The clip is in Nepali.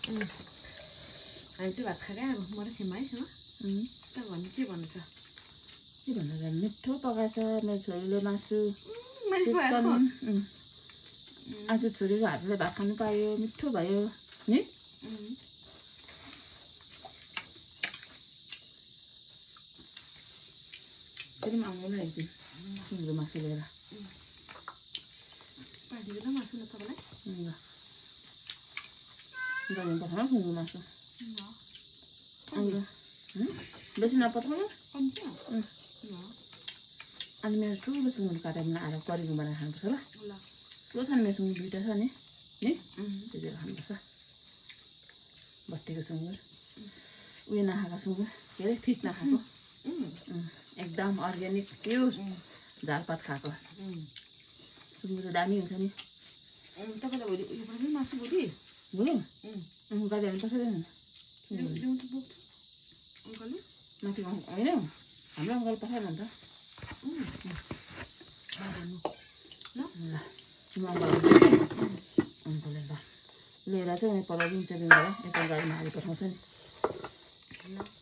हामी चाहिँ भात खाँदै अब म र सिम्मा हैसँग त भन्नु के भन्नु छ के भन्नु र मिठो पकाएछ मेरो छोरीले मासु आज छोरीको हातले भात खानु पायो मिठो भयो नि फेरि पनि आउनु होला एकदिन सुँगुरको मासु लिएर पाइदिँदैन मासु न तपाईँलाई गऱ्यो पठाउनु सुँगुरको मासु बेसी नपठाउनु अनि मेरो ठुलो सुँगुर काटेर आएर करीको बनाएर खानुपर्छ ल ठुलो छ नि मेरो सुँगुर दुइटा छ नि त्यतिखेर खानुपर्छ बस्तीको सुँगुर उयो नखाएको सुँगुर के अरे फिट नखाएको एकदम अर्ग्यानिक प्योर झालपात खाएको सुँगुर दामी हुन्छ नि तपाईँलाई भोलि उयो पनि मासु भोलि भयो गाडी हाल्नु पठाइदिनु ल्याउँछु बोक्छु अङ्कलले माथि होइन हाम्रो अङ्कल पठाएन नि त ल म अङ्कलले ल लिएर चाहिँ उयो पर दिन्छ दिँदा यता गाडीमा हाली पठाउँछ नि ल